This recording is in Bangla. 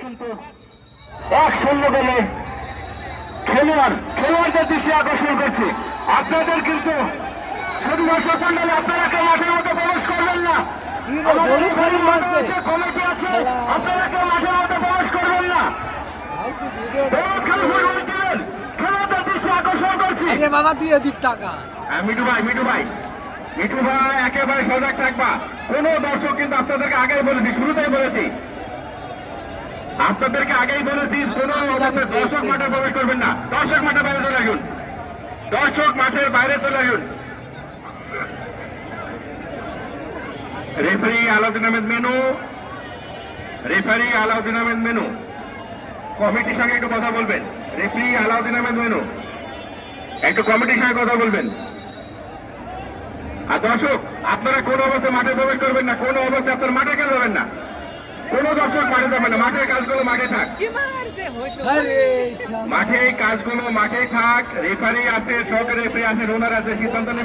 কিন্তু 1-0 গোলে খেলোয়াড়দের দৃষ্টি আকর্ষণ করছে। আপনাদের কিন্তু শুধু দর্শক মন্ডলী, আপনারা কেউ মাঠের মধ্যে প্রবেশ করবেন না। কমিটি আছে, আপনারা কেউ মাঠের মধ্যে প্রবেশ করবেন না। খেলোয়াড়দের দৃষ্টি আকর্ষণ করছি। বাবা তুই এদিক টাকা মিঠু ভাই একেবারে সজাগ থাকবা। কোন দর্শক কিন্তু আপনাদেরকে আগেই বলেছি, শুরুতেই বলেছি, আপনাদেরকে আগেই বলেছি, কোন দর্শক মাঠে প্রবেশ করবেন না। দর্শক মাঠের বাইরে চলে আসুন, দর্শক মাঠের বাইরে চলে আসুন। রেফারি আলাউদ্দিন আহমেদ মেনু, কমিটির সঙ্গে একটু কথা বলবেন। রেফারি আলাউদ্দিন আহমেদ মেনু একটু কমিটির সঙ্গে কথা বলবেন। আর দর্শক, আপনারা কোন অবস্থায় মাঠে প্রবেশ করবেন না, কোন অবস্থায় আপনার মাঠে কেন যাবেন না। কোন দর্শক মাঠে যাবেন না, মাঠের কাজগুলো মাঠে থাক, মাঠে কাজগুলো মাঠে থাক। রেফারি আছে, সহকারী রেফারি আছে, রোনার আছে, সিদ্ধান্ত নেবে।